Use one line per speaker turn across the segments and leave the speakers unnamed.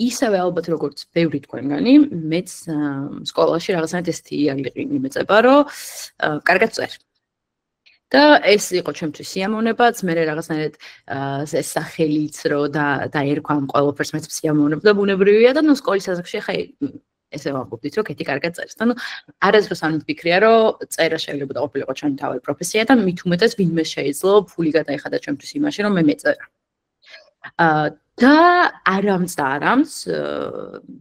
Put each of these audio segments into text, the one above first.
ისევე ალბათ როგორც ბევრი თქვენგანი, მეც სკოლაში რაღაცნაირად ესეთი იარაღი მეწება, რომ კარგად წერ. და ეს იყო ჩემთვის სიამოვნებაც, მე რაღაცნაირად ეს სახელიც რო დაერქვა ამ ყველაფერს მეც სიამოვნებდა ბუნებრივია და ნუ სკოლის ასაკში ხა ესე ვამბობდით რომ კეთი კარგად წერს. და ნუ არასდროს არ მიფიქრია რომ წერა შეიძლება ყოფილიყო ჩემი თავი პროფესია და მით უმეტეს ვინმე შეეძლო ფული გადაიხადა ჩემთვის იმაში რომ მე მეწერა. და არამც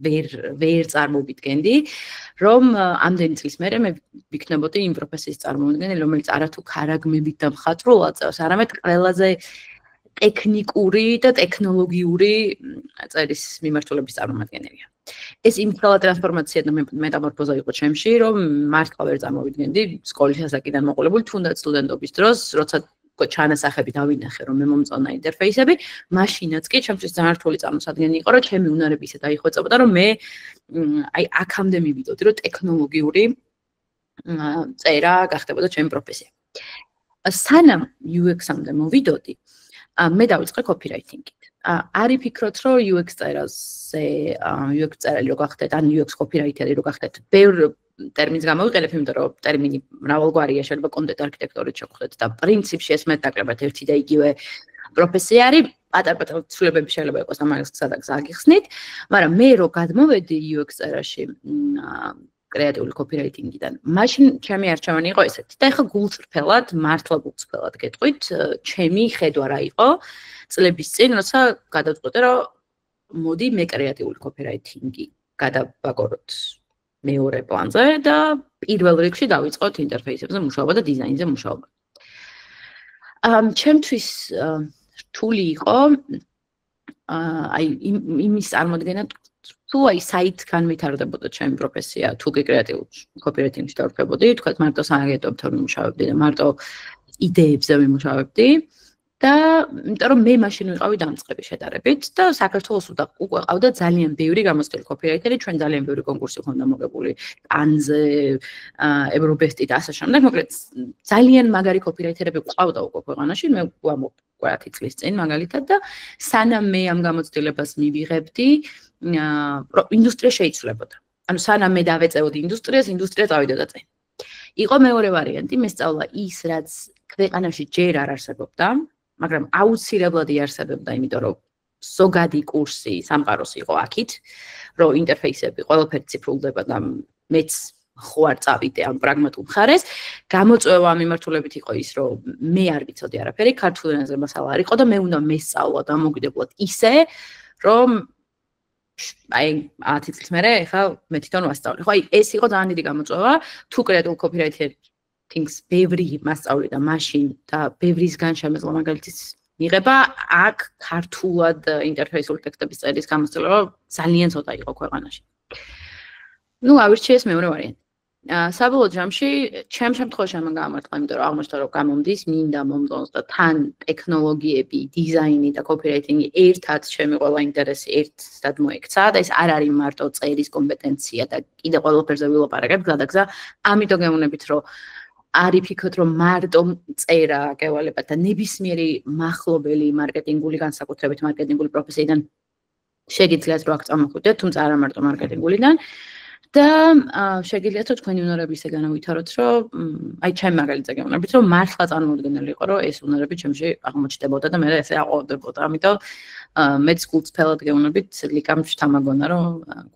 ვერ წარმოვიდგენდი რომ ამდენი წლის მერე მე ვიქნებოდი იმ პროფესიის წარმომადგენელი რომელიც არათუ ქარაგმებით და მხატვრულად წავს, არამედ ყველაზე ტექნიკური და ტექნოლოგიური წერის მიმართულების წარმომადგენელია. ეს იმხელა ტრანსფორმაცია და მეტამორფოზა იყო ჩემში, რომ მართლა ვერ წარმოვიდგენდი სკოლის ასაკიდან მოყოლებული თუნდაც სტუდენტობის დროს, როცა ჩანასახები დავინახე რომ მე მომწონა ინტერფეისები, მაშინაც კი ჩემთვის ძალიან რთული წარმოსადგენელი იყო, რომ ჩემი უნარები ისე დაიხვეწებოდა, რომ მე აი აქამდე მივიდოდი, რომ ტექნოლოგიური წერა გახდებოდა ჩემი პროფესია. სანამ UX-მდე მოვიდოდი, მე დავიწყე copywriting-ით. არ იფიქროთ, რომ UX წერაზე, UX წერალი რო გახდეთ, ან UX copywriter-ი რო გახდეთ, ბევრ ტერმინს გამოვიყენებ, იმიტომ რომ ტერმინი მრავალგვარია, შეიძლება კონტენტ არქიტექტორით შევხვდეთ და პრინციპში ეს მეტნაკლებად ერთი და იგივე პროფესია არის. პატარ-პატარ ცვლილებები შეიძლება იყოს ამას სადაც აგიხსნით, მაგრამ მე რო გადმოვედი UX წერაში კრეატიული copywriting-დან, მაშინ ჩემი არჩევანი იყო ესეთი. და ეხლა გულწრფელად, მართლა გულწრფელად გეტყვით, ჩემი ხედვა რა იყო წლების წინ, როცა გადავწყვეტე, რომ მოდი მე კრეატიული copywriting-ი გადავაგოროთ მეორე პლანზე და პირველ რიგში დავიწყოთ ინტერფეისებზე მუშაობა და დიზაინზე მუშაობა. ჩემთვის რთული იყო აი იმის წარმოდგენა თუ აი საიტგან ვითარდებოდა ჩემი პროფესია, თუ კი კრეატიულ copywriting-ში დავრქებოდი, თქვათ მარტო სააგენტოებთან ვიმუშავებდი და მარტო იდეებზე ვიმუშავებდი და იმიტომ რომ მე მაშინ ვიყავი დამწყები შედარებით და საქართველოს უკვე ყავდა ძალიან ბევრი გამოცდილი copywriter-ი, ჩვენ ძალიან ბევრი კონკურსი ხონდა მოგებული კანზე, ევრობესტი და ასე შემდეგ, მოკლედ ძალიან მაგარი copywriter-ები ყავდა უკვე ქვეყანაში, მე ვამბობ 10 წლის წინ მაგალითად და სანამ მე ამ გამოცდილებას მივიღებდი, ინდუსტრია შეიცვლებოდა. ანუ სანამ მე დავეწეოდი ინდუსტრია წავიდოდა წინ. იყო მეორე ვარიანტი, მე სწავლა ის, რაც ქვეყანაში ჯერ არ არსებობდა, მაგრამ აუცილებლად იარსებებდა, იმიტომ რომ ზოგადი კურსი სამყაროს იყო აქით, რომ ინტერფეისები ყველაფერი ციფრულდება და მეც ხო არ წავიდე ამ პრაგმატულ მხარეს. გამოწვევა ამ მიმართულებით იყო ის, რომ მე არ ვიცოდი არაფერი, ქართულ ენაზე მასალა არ იყო და მე უნდა მესწავლა დამოუკიდებლად ისე, რომ აი 10 წლის მერე ეხლა მე თვითონ ვასწავლე. ხო, აი ეს იყო ძალიან დიდი გამოწვევა, თუ კრეატიულ copywriting-ს ბევრი მასწავლე და მაშინ და ბევრისგან შემეძლო მაგალითის მიღება, აქ ქართულად ინტერფეისული ტექსტების წერის გამოცდილება ძალიან ცოტა იყო ქვეყანაში. ნუ ავირჩიე ეს მეორე ვარიანტი. საბოლოო ჯამში ჩემ შემთხვევაში ამან გაამართლა, იმიტომ რომ აღმოჩნდა რომ გამომდის მინდა მომწონს და თან ტექნოლოგიები, დიზაინი და copywriting-ი ერთად ჩემი ყველა ინტერესი ერთად მოექცა და ეს არ არის მარტო წერის კომპეტენცია და კიდე ყველაფერზე ვილაპარაკებ გადაგზა, ამიტომ გეუბნებით რომ არ იფიქროთ რომ მარტო წერა გევალებათ და ნებისმიერი მახლობელი მარკეტინგული განსაკუთრებით მარკეტინგული პროფესიიდან შეგიძლიათ რომ აქ წამოხვიდეთ, თუმცა არა მარტო მარკეტინგულიდან. და შეგიძლიათ რომ თქვენი უნარები ისე განავითაროთ, რომ აი ჩემი მაგალითზე გეუბნებით, რომ მართლა წარმოუდგენელი იყო, რომ ეს უნარები ჩემში აღმოჩნდებოდა და მე ესე აყვავდებოდა. ამიტომ მეც გულწრფელად გეუბნებით, ლიკამ შთამაგონა, რომ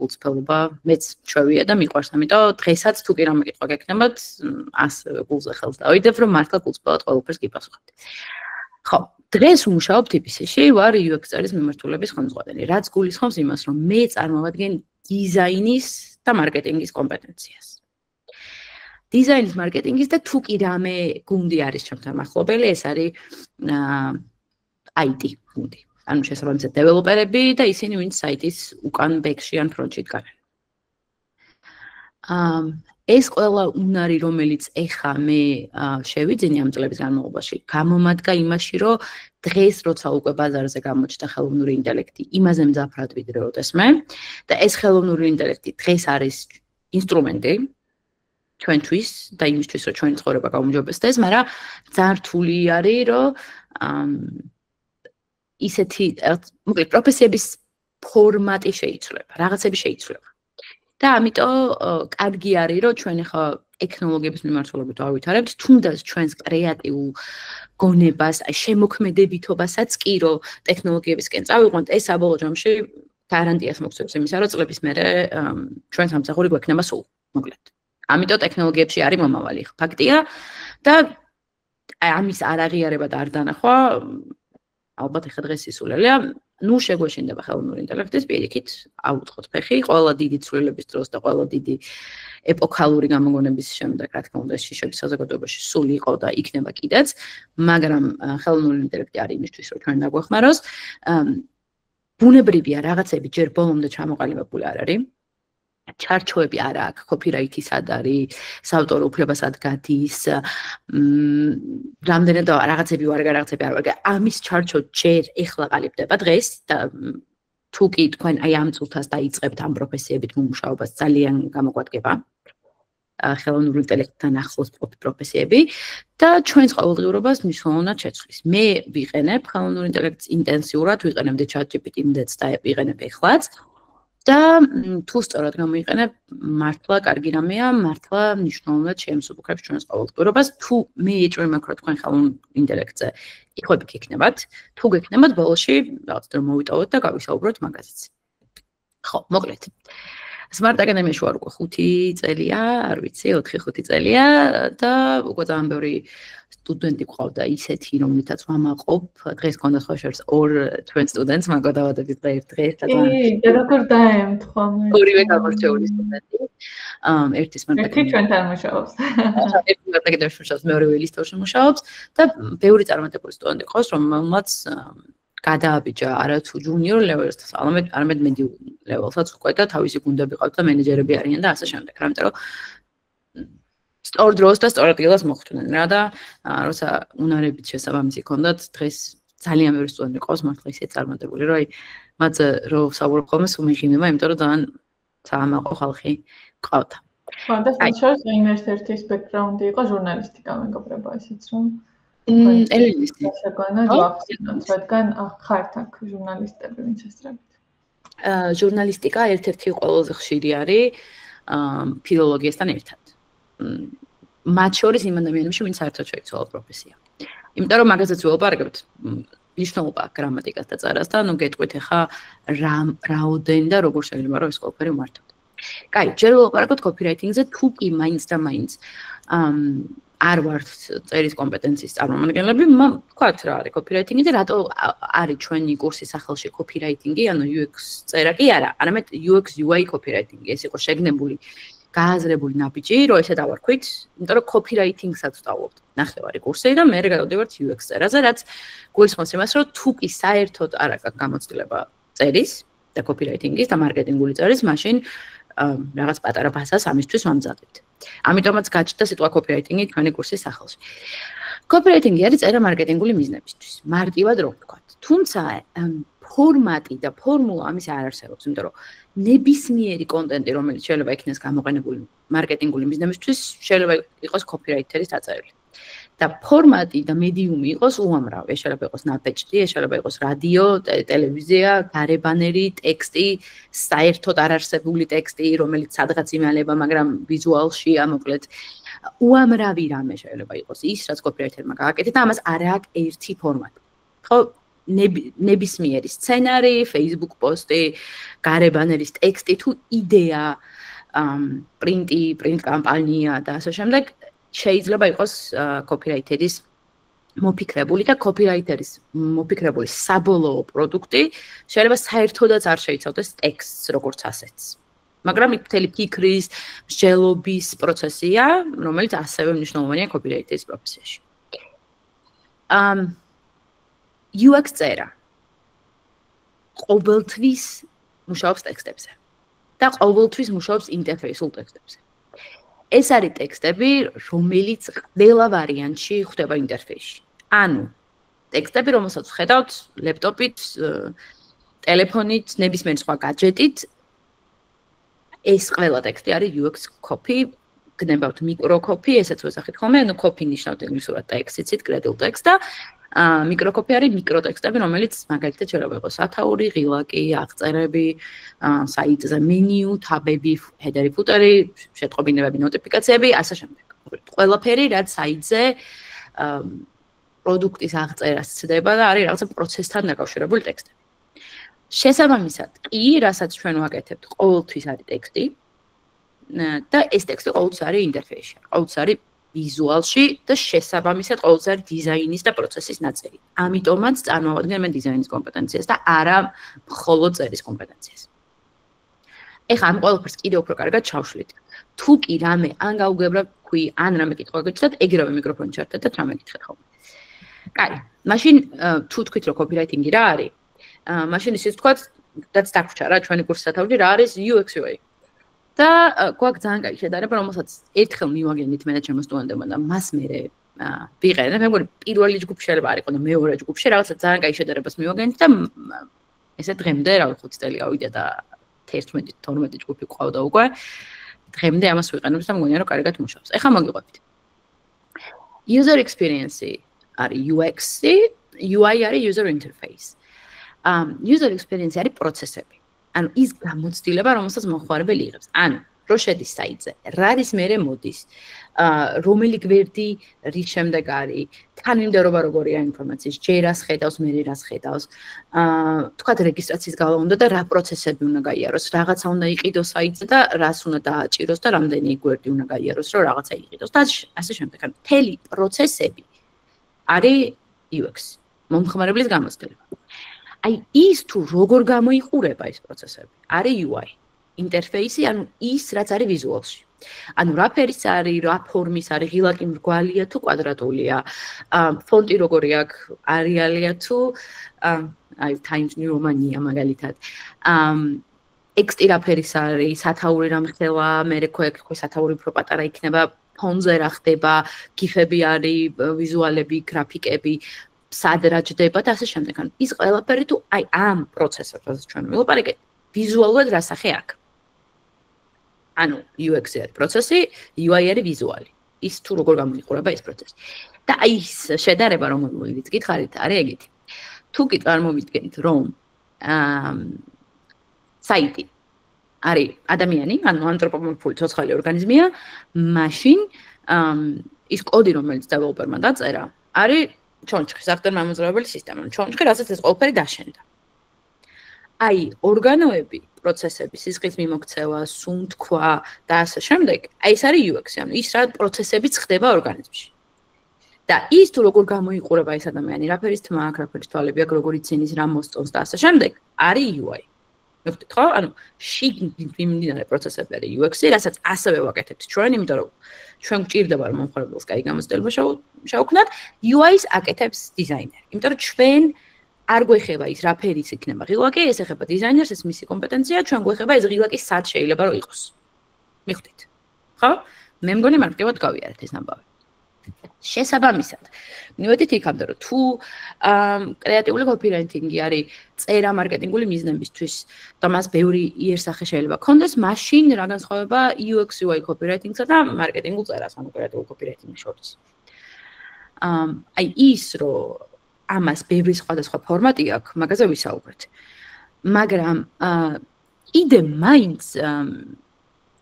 გულწრფელობა მეც ჩვევია და მიყვარს. ამიტომ დღესაც თუ კი რამე კითხვა გექნებათ, ასევე გულზე ხელს დავიდებ, რომ მართლა გულწრფელად ყველაფერს გიპასუხებთ. ხო, დღეს ვმუშაობ TPC-ში, ვარ UX წერის მიმართულების ხელმძღვანელი, რაც გულისხმობს იმას, რომ მე წარმოვადგენ დიზაინის და მარკეტინგის კომპეტენციას. დიზაინის, მარკეტინგის და თუ კი რამე გუნდი არის ჩემთან მახლობელი, ეს არის IT გუნდი. ანუ შესაბამისად დეველოპერები და ისინი, ვინც საიტის უკან ბექში ან ფრონტში დგანან. ეს ყველა უნარი, რომელიც ეხა მე შევიძინე ამ წლების განმავლობაში, გამომადგა იმაში, რომ დღეს როცა უკვე ბაზარზე გამოჩნდა ხელოვნური ინტელექტი, იმაზე მძაფრად ვიდრეოდეს მე და ეს ხელოვნური ინტელექტი დღეს არის ინსტრუმენტი ჩვენთვის და იმისთვის, რომ ჩვენი ცხოვრება გაუმჯობესდეს, მაგრამ ძალიან რთული არის, რომ ისეთი მოკლედ პროფესიების ფორმატი შეიცვლება, რაღაცები შეიცვლება. და ამიტომ კარგი არის, რომ ჩვენ ახლა ტექნოლოგიების მიმართულებით ავითარებთ, თუნდაც ჩვენს კრეატიულ გონებას, შემოქმედებითობასაც კი რომ ტექნოლოგიებისკენ წავიყვანთ, ეს საბოლოო ჯამში გარანტიას მოგცემს იმისა, რომ წლების მერე ჩვენ სამსახური გვექნება სულ, მოკლედ. ამიტომ ტექნოლოგიებში არის მომავალი, ფაქტია და ამის არაღიარება და არ დანახვა ალბათ ახლა დღეს ისულელია. ნუ შეგვეშინდება ხელოვნური ინტელექტის პირიქით, აუწყოთ ფეხი, ყველა დიდი ცვლილების დროს და ყველა დიდი ეპოქალური გამოგონების შემდეგ, რა თქმა უნდა, შიშების საზოგადოებაში სულ იყო და იქნება კიდეც, მაგრამ ხელოვნური ინტელექტი არის იმისთვის, რომ ჩვენ დაგვეხმაროს. ბუნებრივია რაღაცები ჯერ ბოლომდე ჩამოყალიბებული არ არის. ჩარჩოები არ აქვს, კოპირაითი სად არის, საავტორო უფლებასად გადის, რამდენად რაღაცები ვარ, რაღაცები არ ვარ. ამის ჩარჩო ჯერ ეხლა ყალიბდება დღეს და თუ კი თქვენ აი ამ წუთას დაიწყებთ ამ პროფესიებით მუშაობას, ძალიან გამოგვადგება. ხელოვნური ინტელექტთან ახლოს პროფესიები და ჩვენს ყოველდღიურობას მნიშვნელოვნად შეცვლის. მე ვიყენებ ხელოვნურ ინტელექტს ინტენსიურად, ვიყენებდი ChatGPT-მდეც და ვიყენებ ეხლაც. და თუ სწორად გამოიყენებ, მართლა კარგი რამეა, მართლა მნიშვნელოვნად შეემსუბუქებს ჩვენს ყოველდღიურობას. თუ მე ეჭვი მაქვს, რომ თქვენ ხელოვნურ ინტელექტზე იხვებით იქნებათ, თუ გექნებათ ბოლოში რაღაც დრო მოვიტოვოთ და გავისაუბროთ მაგაზეც. ხო, მოკლედ. Smart Academy-ში ვარ უკვე 5 წელია, არ ვიცი, 4-5 წელია და უკვე ძალიან ბევრი სტუდენტი გვყავდა ისეთი, რომლითაც ვამაყობ. დღეს გქონდა სხვა შორს 2 თქვენ სტუდენტს, მაგა დავადებით დღეს და
კი, როგორ დაემთხვა მე.
ორივე გამორჩეული სტუდენტი. ერთი Smart
ერთი ჩვენთან მუშაობს.
ერთი Smart Academy-ში მუშაობს, მეორე ვილისტოვში მუშაობს და ბევრი წარმატებული სტუდენტი ყავს, რომელმაც გადააბიჯა არათუ junior level-ს, არამედ medium level-საც უკვე და თავისი გუნდები ყავთ და მენეჯერები არიან და ასე შემდეგ. რამეთო რომ სწორ დროს და სწორ ადგილას მოხვდნენ რა და როცა უნარებით შესაბამისი ქონდათ, დღეს ძალიან ბევრი სტუდენტი ყავს მართლა ისე წარმატებული, რომ აი მათ რო ვსაუბრობ ხოლმე სულ მიგინება, იმიტომ რომ ძალიან საამაყო ხალხი ყავდა.
ხო, და შორს უნივერსიტეტის ბექგრაუნდი იყო ჟურნალისტიკა, მეგობრებო, ისიც რომ
ელინისტი.
შეგონა გვახსენოთ, რადგან ხართ აქ ჟურნალისტები ვინც ესწრებით.
ჟურნალისტიკა ერთ-ერთი ყველაზე ხშირი არის ფილოლოგიასთან ერთად. მათ შორის იმ ადამიანებში, ვინც საერთოდ შეიცვალა პროფესია. იმიტომ რომ მაგაზეც ველაპარაკებთ, მნიშვნელობა გრამატიკას და წერას და ნუ გეტყვით ახლა რაოდენ და როგორ შეიძლება რომ ეს ყველაფერი მართოთ. კაი, ჯერ ველაპარაკოთ copywriting-ზე, თუ კი მაინც და მაინც არ ვართ წერის კომპეტენციის წარმომადგენლები, ვთქვათ რა არის copywriting-ი და რატო არის ჩვენი კურსის სახელში copywriting-ი, ანუ UX წერა კი არა, არამედ UX UI copywriting-ი, ეს იყო შეგნებული გააზრებული ნაბიჯი, რომ ესე დავარქვით, იმიტომ რომ copywriting-საც ვსწავლობთ. ნახევარი კურსი და მე გადავდივართ UX წერაზე, რაც გულისხმობს იმას, რომ თუ კი საერთოდ არ აქვს გამოცდილება წერის და copywriting-ის და მარკეტინგული წერის, მაშინ რაღაც პატარა ბაზას ამისთვის ვამზადებთ. ამიტომაც გაჩნდა სიტყვა copywriting-ი ჩვენი კურსის სახელში. Copywriting-ი არის წერა მარკეტინგული მიზნებისთვის. მარტივად რომ ვთქვათ. თუმცა ფორმატი და ფორმულა ამის არ არსებობს, იმიტომ რომ ნებისმიერი კონტენტი, რომელიც შეიძლება იქნეს გამოყენებული მარკეტინგული მიზნებისთვის, შეიძლება იყოს copywriter-ის დაწერილი. და ფორმატი და მედიუმი იყოს უამრავი. ეს შეიძლება იყოს ნაბეჭდი, ეს შეიძლება იყოს რადიო, ტელევიზია, გარებანერი, ტექსტი, საერთოდ არ არსებული ტექსტი, რომელიც სადღაც იმალება, მაგრამ ვიზუალშია, მოკლედ უამრავი რამე შეიძლება იყოს ის, რაც copywriter-მა გააკეთა და ამას არ აქვს ერთი ფორმატი. ხო, ნებისმიერი სცენარი, Facebook პოსტი, გარებანერის ტექსტი თუ იდეა, პრინტ კამპანია და ასე შემდეგ შეიძლება იყოს copywriter-ის მოფიქრებული და copywriter-ის მოფიქრებული საბოლოო პროდუქტი შეიძლება საერთოდაც არ შეიცავდეს ტექსტს როგორც ასეთს. მაგრამ იქ მთელი ფიქრის, მსჯელობის პროცესია, რომელიც ასევე მნიშვნელოვანია copywriter-ის პროფესიაში. UX წერა ყოველთვის მუშაობს ტექსტებზე და ყოველთვის მუშაობს ინტერფეისულ ტექსტებზე. ეს არის ტექსტები, რომელიც ყველა ვარიანტში ხდება ინტერფეისში. ანუ ტექსტები, რომელსაც ვხედავთ ლეპტოპით, ტელეფონით, ნებისმიერ სხვა гаджеტით, ეს ყველა ტექსტი არის UX copy, გნებავთ micro copy, ესეც ვესახით ხოლმე, ანუ copy ნიშნავთ ინგლისურად ტექსტიც, კრედილ ტექსტს და მიკროკოპი არის მიკროტექსტები, რომელიც მაგალითად შეიძლება იყოს სათაური, ღილაკი, აღწერები, საიტზე მენიუ, თაბები, ჰედერი, ფუტერი, შეტყობინებები, ნოტიფიკაციები, ასე შემდეგ. ყველაფერი, რაც საიტზე პროდუქტის აღწერას ცდება და არის რაღაცა პროცესთან დაკავშირებული ტექსტები. შესაბამისად, კი, რასაც ჩვენ ვაკეთებთ, ყოველთვის არის ტექსტი და ეს ტექსტი ყოველთვის არის ინტერფეისში, ყოველთვის არის ვიზუალში და შესაბამისად ყოველთვის არის დიზაინის და პროცესის ნაწილი. ამიტომაც წარმოვადგენ მე დიზაინის კომპეტენციას და არა მხოლოდ წერის კომპეტენციას. ეხლა ამ ყველაფერს კიდევ უფრო კარგად ჩავშლით. თუ კი რამე ან გაუგებრებთ თქვი, ან რამე კითხვა გეჩნდათ, ეგრევე მიკროფონი ჩართეთ და რამე გითხეთ ხოლმე. კაი, მაშინ თუ თქვით რომ კოპირაიტინგი რა არის? მაშინ ისიც თქვათ, რაც დაგვრჩა რა ჩვენი კურსის სათავეში რა არის UX UI. და გვაქვს ძალიან კაი შედარება, რომელსაც ერთხელ მივაგენით მე და ჩემო სტუდენტებმა და მას მერე ვიყენებ. მე მგონი პირველი ჯგუფი შეიძლება არ იყო და მეორე ჯგუფში რაღაცა ძალიან კაი შედარებას მივაგენით და ესე დღემდე რა 5 წელი გავიდა და 11-12 ჯგუფი ყავდა უკვე. დღემდე ამას ვიყენებ და მგონია რომ კარგად მუშაობს. ეხლა მოგიყვებით. User experience არის UX-ი, UI არის user interface. User experience არის პროცესები. ანუ ის გამოცდილება, რომელსაც მოხმარებელი იღებს. ანუ რო შედის საიტზე, რა არის მერე მოდის, რომელი გვერდი რის შემდეგ არის, თანმიმდევრობა როგორია ინფორმაციის, ჯერ რას ხედავს, მერე რას ხედავს, თქვათ რეგისტრაციის გალა უნდა და რა პროცესები უნდა გაიაროს, რაღაცა უნდა იყიდოს საიტზე და რას უნდა დააჭიროს და რამდენი გვერდი უნდა გაიაროს, რომ რაღაცა იყიდოს და ასე შემდეგ. ანუ მთელი პროცესები არის UX, მომხმარებლის გამოცდილება. აი ის თუ როგორ გამოიყურება ეს პროცესები, არის UI. ინტერფეისი, ანუ ის, რაც არის ვიზუალში. ანუ რა ფერის არის, რა ფორმის არის, ღილაკი მრგვალია თუ კვადრატულია, ფონტი როგორი აქვს, არიალია თუ აი Times New Roman-ია მაგალითად. ტექსტი რა ფერის არის, სათაური რა მხელა, მერე ქვე სათაური უფრო პატარა იქნება, ფონზე რა ხდება, გიფები არის, ვიზუალები, გრაფიკები, სად რა ჯდება და ასე შემდეგ. ანუ ის ყველაფერი თუ აი ამ პროცესებს, რასაც ჩვენ ვილაპარაკეთ, ვიზუალურად რა სახე აქვს. ანუ UX-ი არის პროცესი, UI არის ვიზუალი. ის თუ როგორ გამოიყურება ეს პროცესი. და აი ის შედარება, რომელიც გითხარით, არის ეგეთი. თუ კი წარმოვიდგენთ, რომ საიტი არის ადამიანი, ანუ ანთროპომორფული ცოცხალი ორგანიზმია, მაშინ ის კოდი, რომელიც დეველოპერმა დაწერა, არის ჩონჩხი, საფრთხემამოძრავებელი სისტემა. ჩონჩხი, რასაც ეს ყველაფერი დაშენდა. აი, ორგანოები, პროცესები, სისხლის მიმოქცევა, სუნთქვა და ასე შემდეგ, აი ეს არის UX-ი, ანუ ის რა პროცესებიც ხდება ორგანიზმში. და ის თუ როგორ გამოიყურება ეს ადამიანი, რა ფერის თმა აქვს, რა ფერის თვალები აქვს, როგორ იცინის, რა მოსწონს და ასე შემდეგ, არის UI. მივხვდით ხო? ანუ შიგნით მიმდინარე პროცესები არის UX-ი, რასაც ასევე ვაკეთებთ ჩვენ, იმიტომ რომ ჩვენ გვჭირდება რომ მომხმარებელს კაი გამოცდილება შევქმნათ, UI-ს აკეთებს დიზაინერი. იმიტომ რომ ჩვენ არ გვეხება ის რა ფერის იქნება ღილაკი, ეს ეხება დიზაინერს, ეს მისი კომპეტენცია, ჩვენ გვეხება ეს ღილაკი სად შეიძლება რომ იყოს. მივხვდით. ხო? მე მგონი მარტივად გავიარეთ ეს ამბავი. შესაბამისად, მივედით იქამდე, რომ თუ კრეატიული კოპირაიტინგი არის წერა მარკეტინგული მიზნებისთვის და მას ბევრი იერსახე შეიძლება ქონდეს, მაშინ რა განსხვავება UX UI კოპირაიტინგსა და მარკეტინგულ წერას, ანუ კრეატიულ კოპირაიტინგის შორის. აი ის, რომ ამას ბევრი სხვადასხვა ფორმატი აქვს, მაგაზე ვისაუბრეთ. მაგრამ კიდე მაინც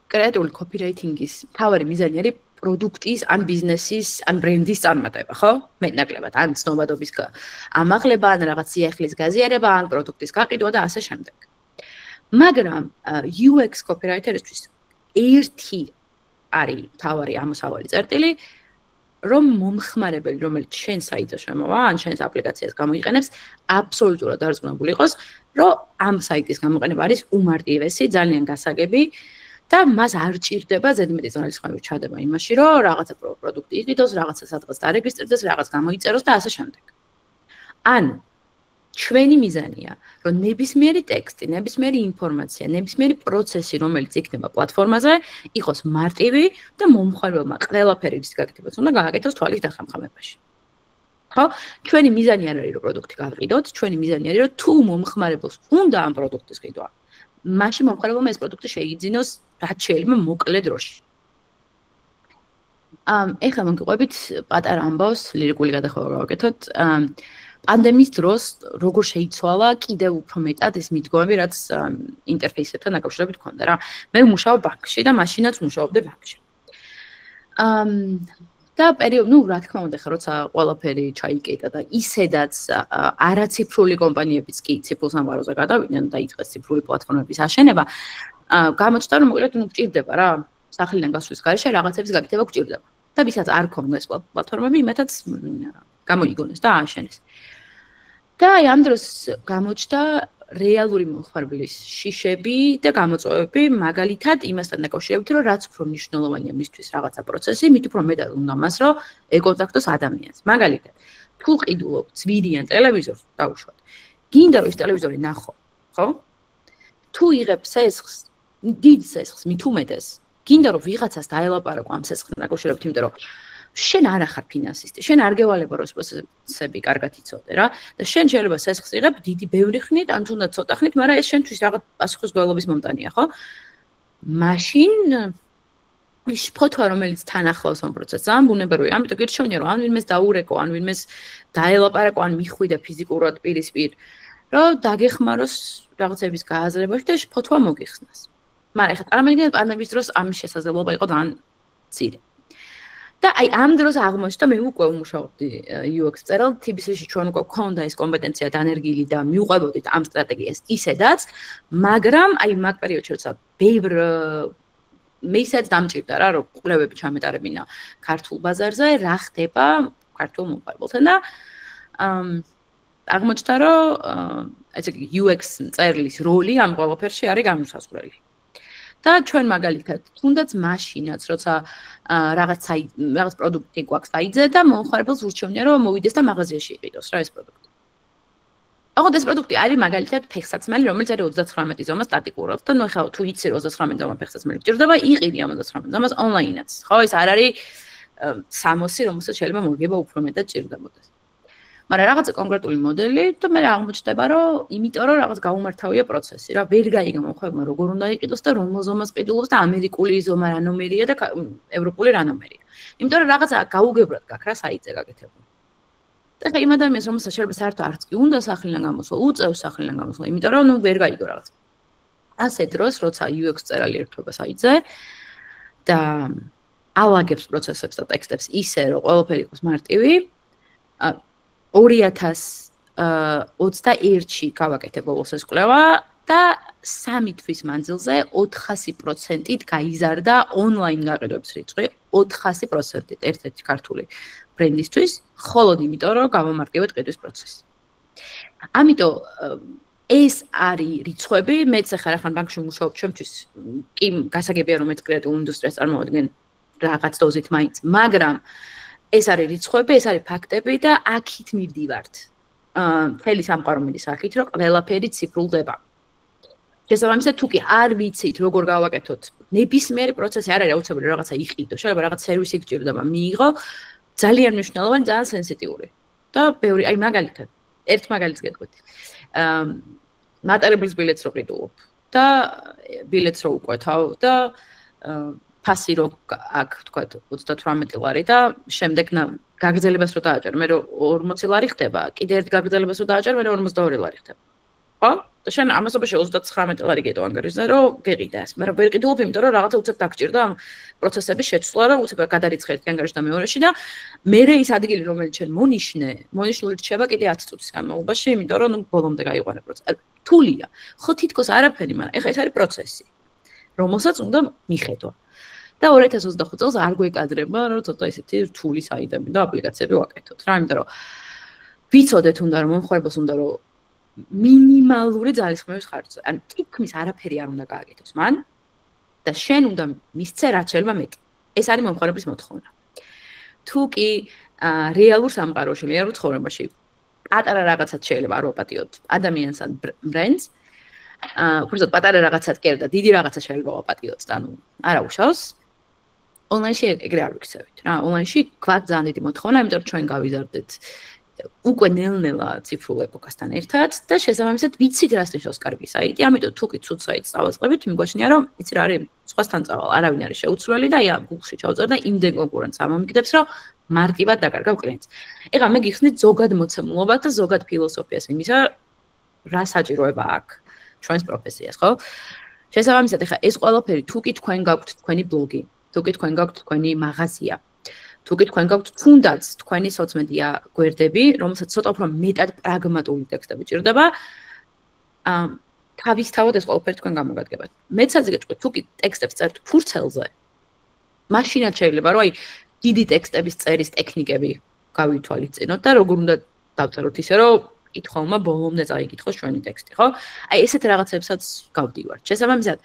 კრეატიული კოპირაიტინგის მთავარი მიზანი არის პროდუქტის, ან ბიზნესის, ან ბრენდის წარმატება, ხო? მეტნაკლებად, ან ცნობადობის ამაღლება, ან რაღაც სიახლის გაზიარება, ან პროდუქტის გაყიდვა და ასე შემდეგ. მაგრამ UX კოპირაიტერისთვის ერთი არის მთავარი ამოსავალი წერტილი, რომ მომხმარებელი, რომელიც შენ საიტზე შემოვა, ან შენს აპლიკაციას გამოიყენებს, აბსოლუტურად დარწმუნებული იყოს, რომ ამ საიტის გამოყენება არის უმარტივესი, ძალიან გასაგები და მას არ ჭირდება ზედმეტი ძალისხმევი ჩადება იმაში, რომ რაღაცა პროდუქტი იყიდოს, რაღაცა სადღაც დარეგისტრდეს, რაღაც გამოიწეროს და ასე შემდეგ. ანუ ჩვენი მიზანია, რომ ნებისმიერი ტექსტი, ნებისმიერი ინფორმაცია, ნებისმიერი პროცესი, რომელიც იქნება პლატფორმაზე, იყოს მარტივი და მომხმარებელმა ყველაფერი რის გაკეთებას უნდა გააკეთოს თვალის დახამხამებაში. ხო? ჩვენი მიზანი არ არის, რომ პროდუქტი გავყიდოთ, ჩვენი მიზანი არის, რომ თუ მომხმარებელს უნდა ამ პროდუქტის ყიდვა, მაშინ მომხმარებელმა ეს პროდუქტი შეიძინოს რაც შეიძლება მოკლე დროში. ეხლა მოგიყვებით პატარა ამბავს, ლირიკული გადახვევა გავაკეთოთ. პანდემიის დროს როგორ შეიცვალა კიდევ უფრო მეტად ეს მიდგომები, რაც ინტერფეისებთან დაკავშირებით ქონდა რა. მე ვმუშაობ ბანკში და მაშინაც ვმუშაობდი ბანკში. და რა თქმა უნდა, ხა როცა ყველაფერი ჩაიკეტა და ისედაც არაციფრული კომპანიებიც კი ციფრულ სამყაროზე გადავიდნენ და იწყეს ციფრული პლატფორმების აშენება, გამოჩნდა რომ მოკლედ გჭირდება რა, სახლიდან გასვლის გარეშე რაღაცების გაკეთება გჭირდება. და ვისაც არ ქონდა ეს პლატფორმები, იმათაც გამოიგონეს და ააშენეს. და აი ამ დროს გამოჩნდა რეალური მოხარბლის შიშები და გამოწვევები, მაგალითად იმასთან დაკავშირებით, რომ რაც უფრო მნიშვნელოვანია მისთვის რაღაცა პროცესი, მით უფრო მეტად უნდა მას, რომ ეკონტაქტოს ადამიანს. მაგალითად, თუ ყიდულობ ძვირიან ტელევიზორს, დავუშვათ. გინდა რომ ეს ტელევიზორი ნახო, ხო? თუ იღებ სესხს, დიდ სესხს, მით უმეტეს, გინდა რომ ვიღაცას დაელაპარაკო ამ სესხთან დაკავშირებით, იმიტომ რომ შენ არ ახარ ფინანსისტი, შენ არ გევალება რომ პროცესები კარგად იცოდე რა და შენ შეიძლება სესხს იღებ დიდი ბევრი ხნით, ან თუნდაც ცოტა ხნით, მაგრამ ეს შენთვის რაღაც პასუხისმგებლობის მომტანია, ხო? მაშინ ის ფოტოა რომელიც თან ახლავს ამ პროცესს, ამ ბუნებრივია, ამიტომ გირჩევნია რომ ან ვინმეს დაურეკო, ან ვინმეს დაელაპარაკო, ან მიხვიდე ფიზიკურად პირისპირ, რომ დაგეხმაროს რაღაცების გააზრებაში და ეს ფოტოა მოგიხსნას. მაგრამ ეხლა წარმოგიდგენთ პანდემიის დროს ამის შესაძლებლობა იყო ძალიან მცირე. და აი ამ დროს აღმოჩნდა მე უკვე ვმუშაობდი UX წერალ TBC-ში ჩვენ უკვე გქონდა ეს კომპეტენცია დანერგილი და მივყვებოდით ამ სტრატეგიას ისედაც, მაგრამ აი მაგ პერიოდში როცა ბევრ მე ისაც დამჭირდა რა რომ კვლევები ჩამეტარებინა ქართულ ბაზარზე, რა ხდება ქართულ მომხმარებელთან და აღმოჩნდა რომ ესე იგი UX წერლის როლი ამ ყველაფერში არის განუსაზღვრელი. და ჩვენ მაგალითად თუნდაც მაშინაც როცა რაღაც პროდუქტი გვაქვს საიტზე და მომხმარებელს ურჩევნია რომ მოვიდეს და მაღაზიაში იყიდოს რა ეს პროდუქტი. აღოდ ეს პროდუქტი არის მაგალითად ფეხსაცმელი, რომელიც არის 39 ზომა სტატიკურად და ნუ ხა თუ იცი 39 ზომა ფეხსაცმელი გჭირდება, იყიდი ამ 39 ზომას ონლაინაც. ხო, ეს არ არის 60, რომელსაც შეიძლება მოგება უფრო მეტად ჭირდებოდეს. მაგრამ რაღაცა კონკრეტული მოდელი და მე აღმოჩნდება რომ იმიტომ რომ რაღაც გაუმართავია პროცესი რა ვერ გაიგო მომხმარებელმა როგორ უნდა იყიდოს და რომელ ზომას ყიდულობს და ამერიკული ზომა რა ნომერია და ევროპული რა ნომერია. იმიტომ რომ რაღაცა გაუგებრად გაქვს რა საიტზე გაკეთებული. და ხა იმ ადამიანს რომელსაც შეიძლება საერთოდ არც კი უნდა სახლიდან გამოსვლა, უწევს სახლიდან გამოსვლა, იმიტომ რომ ნუ ვერ გაიგო რაღაც. ასე დროს როცა UX წერალი ერთვება საიტზე და ალაგებს პროცესებს და ტექსტებს ისე რომ ყველაფერი იყოს მარტივი 2021-ში გავაკეთე ბოლოს ეს კვლევა და 3 თვის მანძილზე 400%-ით გაიზარდა ონლაინ გაყიდვების რიცხვი, 400%-ით ერთ-ერთი ქართული ბრენდისთვის, მხოლოდ იმიტომ რომ გამომარტივეთ ყიდვის პროცესი. ამიტომ ეს არის რიცხვები, მეც ახლა რახან ბანკში ვმუშაობ, ჩემთვის კი გასაგებია რომ მეც კრეატიულ ინდუსტრიას წარმოვადგენ რაღაც დოზით მაინც, მაგრამ ეს არის რიცხვები, ეს არის ფაქტები და აქით მივდივართ. მთელი სამყარო მიდის აქით, რომ ყველაფერი ციფრულდება. შესაბამისად, თუ კი არ ვიცით, როგორ გავაკეთოთ, ნებისმიერი პროცესი არ არის აუცილებელი რაღაცა იყიდო, შეიძლება რაღაც სერვისი გჭირდება, მიიღო, ძალიან მნიშვნელოვანი, ძალიან სენსიტიური. და ბევრი, აი მაგალითად, ერთ მაგალითს გეტყვით. მატარებლის ბილეთს რო ყიდულობ და ბილეთს რო უკვეთავ და ფასი რო აქ თქვათ 38 ლარი და შემდეგ გაგრძელებას რო დააჭერ, მე რო 40 ლარი ხდება, კიდე ერთ გაგრძელებას რო დააჭერ, მე რო 42 ლარი ხდება. ხო? და შენ ამასობაში 39 ლარი გეტო ანგარიშზე, რომ გეყიდა ეს. მაგრამ ვერ ყიდულობ, იმიტომ რომ რაღაცა უცებ დაგჭირდა ამ პროცესების შეცვლა, რომ უცებ გადარიცხე ერთი ანგარიში და მეორეში და მერე ის ადგილი, რომელიც შენ მონიშნული რჩება კიდე 10 წუთის განმავლობაში, იმიტომ რომ ნუ ბოლომდე გაიყვანე პროცესი. რთულია. ხო თითქოს არაფერი, მაგრამ ეხლა ეს არის პროცესი, რომელსაც უნდა მიხედო. და 2025 წელს არ გვეკადრება, რომ ცოტა ისეთი რთული საიტები და აპლიკაციები ვაკეთოთ. რა, იმიტომ რომ ვიცოდეთ უნდა რომ მომხმარებელს უნდა რომ მინიმალური ძალისხმევის ხარჯზე, ან თითქმის არაფერი არ უნდა გააკეთოს მან და შენ უნდა მისცე რაც შეიძლება მეტი. ეს არის მომხმარებლის მოთხოვნა. თუ კი რეალურ სამყაროში, რეალურ ცხოვრებაში პატარა რაღაცაც შეიძლება არ ვაპატიოთ ადამიანს ან ბრენდს, უბრალოდ პატარა რაღაცაც კი და დიდი რაღაცა შეიძლება ვაპატიოთ და ნუ არა უშავს. ონლაინში ეგრე არ ვიქცევით რა. ონლაინში გვაქვს ძალიან დიდი მოთხოვნა, იმიტომ რომ ჩვენ გავიზარდეთ უკვე ნელ-ნელა ციფრულ ეპოქასთან ერთად და შესაბამისად ვიცით რას ნიშნავს კარგი საიტი, ამიტომ თუ კი ცუდ საიტს წავაწყებით, მიგვაჩნია რომ იცი რა არის სხვასთან წავალ, არავინ არის შეუცვლელი და Google-ში ჩავწერ და იმდენ კონკურენტს ამომიგდებს, რომ მარტივად დაკარგავ კლიენტს. ეხლა მე გიხსნით ზოგად მოცემულობას და ზოგად ფილოსოფიას იმისა, რა საჭიროება აქვს ჩვენს პროფესიას, ხო? შესაბამისად, ეხლა ეს ყველაფერი თუ კი თქვენ გაქვთ თქვენი ბლოგი, თუ კი თქვენ გაქვთ თქვენი მაღაზია, თუ კი თქვენ გაქვთ თუნდაც თქვენი სოცმედია გვერდები, რომელსაც ცოტა უფრო მეტად პრაგმატული ტექსტები ჭირდება, თავისთავად ეს ყველაფერი თქვენ გამოგადგებათ. მეც აგეჭყვით, თუ კი ტექსტებს წერთ ფურცელზე, მაშინაც შეიძლება რომ დიდი ტექსტების წერის ტექნიკები გავითვალისწინოთ და როგორ უნდა დავწეროთ ისე, რომ კითხულმა ბოლომდე წაიკითხოს ჩვენი ტექსტი, ხო? ესეთ რაღაცებსაც გავდივართ. შესაბამისად,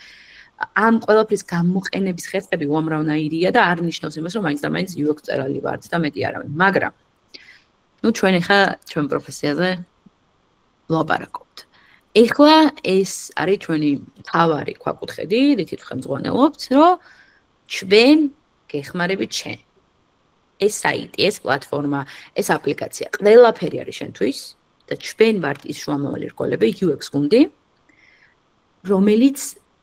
ამ ყველაფრის გამოყენების ხერხები უამრავნაირია და არ ნიშნავს იმას, რომ მაინც და მაინც UX წერალი ვართ და მეტი არავინ. მაგრამ ჩვენ ახლა ჩვენ პროფესიაზე ვლაპარაკობთ. ეხლა ეს არის ჩვენი თავარი ქვაკუთხედი, რითიც ხელმძღვანელობთ, რომ ჩვენ გეხმარებით შენ. ეს საიტი, ეს პლატფორმა, ეს აპლიკაცია, ყველაფერი არის შენთვის და ჩვენ ვართ ის შუამავალი რგოლები, UX გუნდი, რომელიც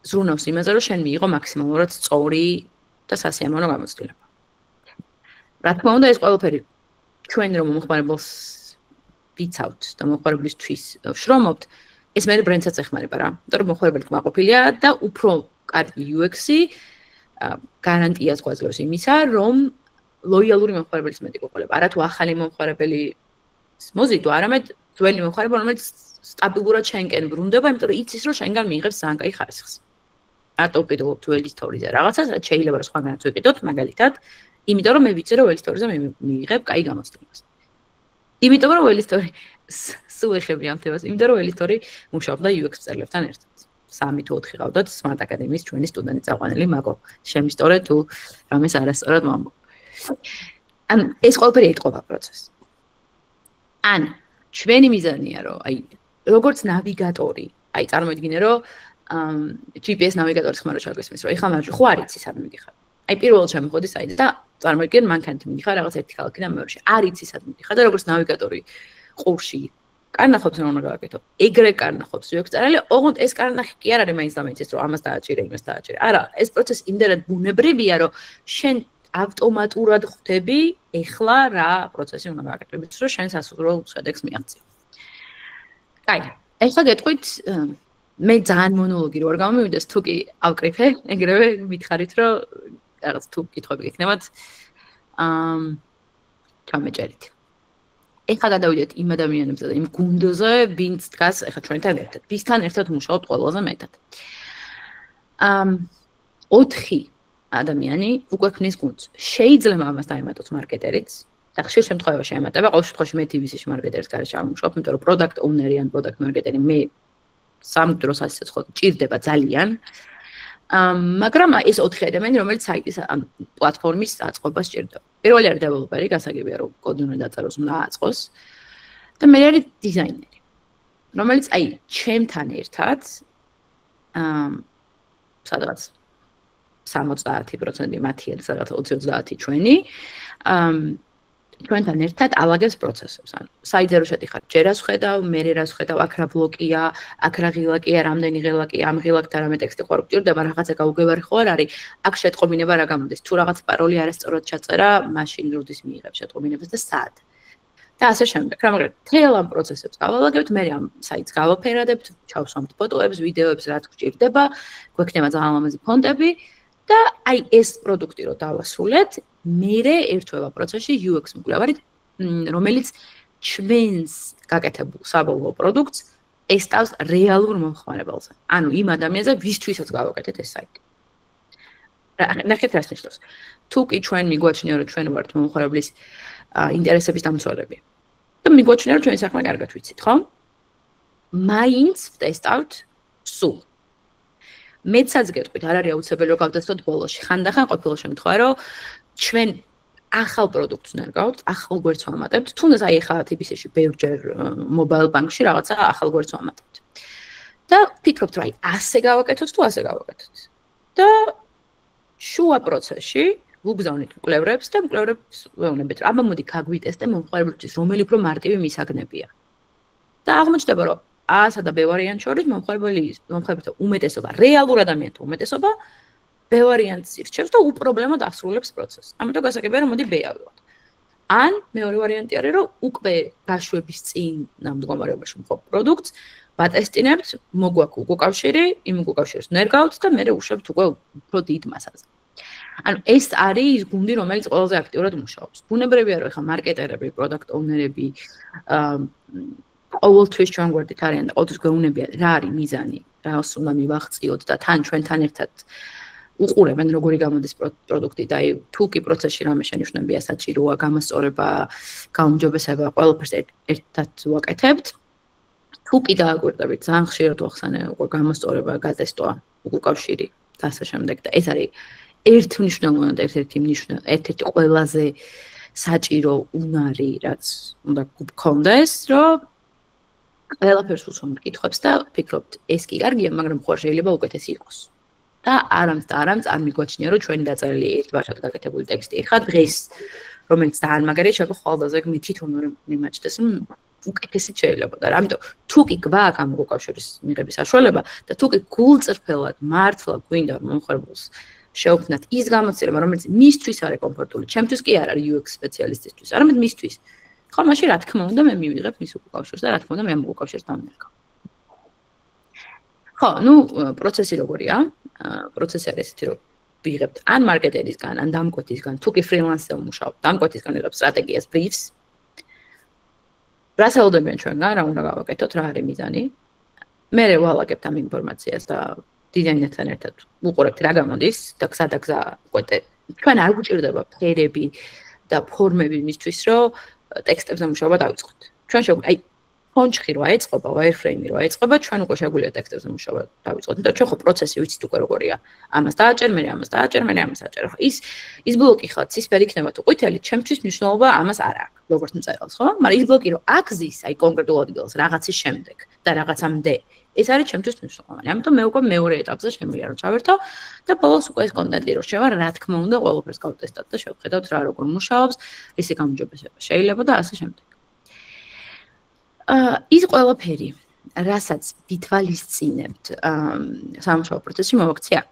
ზრუნავს იმაზე, რომ შენ მიიღო მაქსიმალურად სწორი და სასიამოვნო გამოცდილება. რა თქმა უნდა, ეს ყველაფერი ჩვენ რომ მომხმარებელს ვიცავთ და მომხმარებლისთვის შრომობთ, ეს მე ბრენდსაც ეხმარება რა. იმიტომ რომ მომხმარებელი კმაყოფილია და უფრო კარგი UX-ი გარანტიას გვაძლევს იმისა, რომ ლოიალური მომხმარებლის მეტი გვყოლება. არა თუ ახალი მომხმარებელი მოზიდვა, არამედ ძველი მომხმარებელი, რომელიც სტაბილურად შენკენ ბრუნდება, იმიტომ რომ იცის, რომ შენგან მიიღებს ძალიან კაი ხარისხს. არტო ვკითხულობთ ველის სტორიზე რაღაცას, რაც შეიძლება რომ სხვაგანაც ვიყიდოთ, მაგალითად, იმიტომ რომ მე ვიცი, რომ ველის სტორიზე მე მიიღებ კაი გამოცდილებას. იმიტომ რომ ველის სტორი სულ ეხები ამ თემას, იმიტომ რომ ველის სტორი მუშაობდა UX მწერლებთან ერთად. 3 თუ 4 ყავდათ Smart Academy-ის ჩვენი სტუდენტი წაყვანილი, მაგო, შემისტორე თუ რამეს არასწორად მომბო. ან ეს ყველაფერი ეთყობა პროცესს. ან ჩვენი მიზანია რომ როგორც ნავიგატორი, წარმოიდგინე რომ GPS ნავიგატორის ხმარო ჩაგვესმის, რომ ეხლა მარჯვე ხო არ იცი სად მიდიხარ. პირველად შემოხოდი საიტზე და წარმოიდგენ მანქანით მიდიხარ რაღაც ერთი ქალაქიდან მეორეში. არ იცი სად მიდიხარ და როგორც ნავიგატორი ყურში კარნახობს რომ უნდა გავაკეთო. ეგრე კარნახობს UX წერალი, ოღონდ ეს კარნახი კი არ არის მაინც და მაინც ის რომ ამას დააჭირე, იმას დააჭირე. არა, ეს პროცესი იმდენად ბუნებრივია, რომ შენ ავტომატურად ხვდები ეხლა რა პროცესი უნდა გავაკეთო, რომ შენ სასურველ შედეგს მიაღწიო. კაი, ეხლა გეტყვით მე ძალიან მონოლოგი რო არ გამომივიდეს, თუ კი ავკრიფე, ეგრევე მითხარით, რომ რაღაც თუ კითხვები გექნებათ, ჩამეჭერით. ეხლა გადავიდეთ იმ ადამიანებზე და იმ გუნდზე, ვინც დგას ეხლა ჩვენთან ერთად. ვისთან ერთად მუშაობთ ყველაზე მეტად. 4 ადამიანი უკვე ქმნის გუნდს. შეიძლება ამას დაემატოთ მარკეტერიც. და ხშირ შემთხვევაში ემატება, ყოველ შემთხვევაში მე TVC-ში მარკეტერის გარეშე ამუშავებ, იმიტომ რომ product owner-ი ან product marketer-ი მე სამ დროს ასეც ხო ჭირდება ძალიან. მაგრამ ეს 4 ადამიანი, რომელიც საიტის ან პლატფორმის აწყობას ჭირდება. პირველი არის დეველოპერი, გასაგებია რომ კოდი უნდა დაწეროს, უნდა აწყოს. და მე არის დიზაინერი, რომელიც ჩემთან ერთად სადღაც 70% მათი არის, სადღაც 20-30 ჩვენი ჩვენთან ერთად ალაგებს პროცესებს. ანუ საიტზე რო შედიხარ, ჯერ რას ხედავ, მე რას ხედავ, აქ რა ბლოკია, აქ რა ღილაკია, რამდენი ღილაკია, ამ ღილაკთან რამე ტექსტი ხო არ გვჭირდება, რაღაცა გაუგებარი ხო არ არის, აქ შეტყობინება რა გამოდის, თუ რაღაც პაროლი არასწორად ჩაწერა, მაშინ როდის მიიღებს შეტყობინებას და სად. და ასე შემდეგ. მაგრამ თელ ამ პროცესებს გავალაგებთ, მე ამ საიტს გავაფერადებთ, ჩავსვამთ ფოტოებს, ვიდეოებს, რაც გვჭირდება, გვექნება ძალიან ლამაზი ფონტები და ეს პროდუქტი რო დავასრულეთ, მერე ერთვება პროცესში UX მკვლევარი, რომელიც ჩვენს გაკეთებულ საბოლოო პროდუქტს ესწავს რეალურ მომხმარებელზე. ანუ იმ ადამიანზე, ვისთვისაც გავაკეთეთ ეს საიტი. ნახეთ რას ნიშნავს. თუ კი ჩვენ მიგვაჩნია, რომ ჩვენ ვართ მომხმარებლის ინტერესების დამცველები და მიგვაჩნია, რომ ჩვენი საქმე კარგად ვიცით, ხო? მაინც ვტესტავთ სულ. მეცაც გეტყვით, არ არის აუცილებელი რომ გავდესოთ ბოლოში. ხანდახან ყოფილა შემთხვევა, რომ ჩვენ ახალ პროდუქტს ნერგავთ, ახალ გვერდს ვამატებთ, თუნდაც ეხლა TBC-ში ბევრჯერ mobile bank-ში რაღაცა ახალ გვერდს ვამატებთ. და ფიქრობთ, ასე გავაკეთოთ თუ ასე გავაკეთოთ. და შუა პროცესში ვუგზავნით მკვლევრებს და მკვლევრებს ვეუბნებით, რომ აბა მოდი გაგვიტესტე მომხმარებელთვის რომელი უფრო მარტივი მისაგნებია. და აღმოჩნდება, რომ A-სა და B ვარიანტ შორის მომხმარებელთა უმეტესობა, რეალურ ადამიანთა უმეტესობა B ვარიანტს ირჩევს და უპრობლემოდ ასრულებს პროცესს. ამიტომ გასაგებია, რომ მოდი B ავიღოთ. ან მეორე ვარიანტი არის, რომ უკვე გაშვების წინ მდგომარეობაში მყოფ პროდუქტს ვატესტინებთ, მოგვაქვს უკავშირი, იმ უკავშირს ნერგავთ და მე ვუშვებთ უკვე უფრო დიდ მასაზე. ანუ ეს არის ის გუნდი, რომელიც ყველაზე აქტიურად მუშაობს. ბუნებრივია, რომ ეხლა მარკეტერები, პროდუქტ ოუნერები ყოველთვის ჩვენ გვერდით არიან და ყოველთვის გვეუბნებიან, რა არის მიზანი, რას უნდა მივაღწიოთ და თან ჩვენთან ერთად უყურებენ როგორი გამოდის პროდუქტი და თუ კი პროცესში რამე შენიშვნებია საჭიროა, გამოსწორება, გაუმჯობესება, ყველაფერს ერთად ვაკეთებთ. თუ კი დააკვირდებით, ძალიან ხშირად ვახსენე უკვე გამოსწორება, გატესტვა, უკავშირი და ასე შემდეგ და ეს არის ერთმნიშვნელოვნად ერთ-ერთი ყველაზე საჭირო უნარი, რაც უნდა გქონდეს, რომ ყველაფერს უსვამთ კითხვებს და ვფიქრობთ, ეს კი კარგია, მაგრამ ხო შეიძლება უკეთესი იყოს. და არამც არ მიგვაჩნია, რომ ჩვენი დაწერილი ერთ ბავშვად გაკეთებული ტექსტი ეხლა დღეს, რომელიც ძალიან მაგარია, შეიძლება ხოლმე მე თვითონ მიმაჩნდეს, რომ უკეთესი შეიძლება და ამიტომ თუ კი გვაქვს ამ უკავშირის მიღების საშუალება და თუ კი გულწრფელად მართლა გვინდა მომხმარებელს შევქმნათ ის გამოცდილება, რომელიც მისთვის არის კომფორტული, ჩემთვის კი არ არის UX სპეციალისტისთვის, არამედ მისთვის. ხო, მაშინ რა თქმა უნდა მე მივიღებ მის უკავშირს და რა თქმა უნდა მე ამ უკავშირს დამნერგავ. ხო, პროცესი როგორია? პროცესი არის ესეთი, რომ ვიღებთ ან მარკეტერისგან, ან დამკვეთისგან, თუ კი ფრილანსზე ვმუშაობთ, დამკვეთისგან ვიღებთ სტრატეგიას, ბრიფს. რას ელოდებიან ჩვენგან, რა უნდა გავაკეთოთ, რა არის მიზანი. მე ვალაგებთ ამ ინფორმაციას და დიზაინერთან ერთად უყურებთ რა გამოდის და გზა უკვე ჩვენ არ გვჭირდება ფერები და ფორმები მისთვის, რომ ტექსტებზე მუშაობა დავიწყოთ. ჩვენ შეგვიძლია ფონჩხი რო აეწყობა, wireframe რო აეწყობა, ჩვენ უკვე შეგვიძლია ტექსტებზე მუშაობა დავიწყოთ. და ჩვენ ხო პროცესი ვიცით უკვე როგორია. ამას დააჭერ, მე ამას დააჭერ, მე ამას აჭერ. ხო, ის ბლოკი ხა ცისფერი იქნება თუ ყვითელი, ჩემთვის მნიშვნელობა ამას არ აქვს, როგორც მწერალს, ხო? მაგრამ ის ბლოკი რო აქზის, აი კონკრეტულ ადგილას რაღაცის შემდეგ და რაღაცამდე, ეს არის ჩემთვის მნიშვნელოვანი. ამიტომ მე უკვე მეორე ეტაპზე შემიძლია რომ ჩავერთო და ბოლოს უკვე ეს კონტენტი რო შევა, რა თქმა უნდა, ყველაფერს გავტესტავთ და შევხედავთ რა როგორ მუშაობს, რისი გამჯობესება შეიძლება და ასე შემდეგ. ის ყველაფერი, რასაც ვითვალისწინებთ სამუშაო პროცესში მოვაქცი აქ.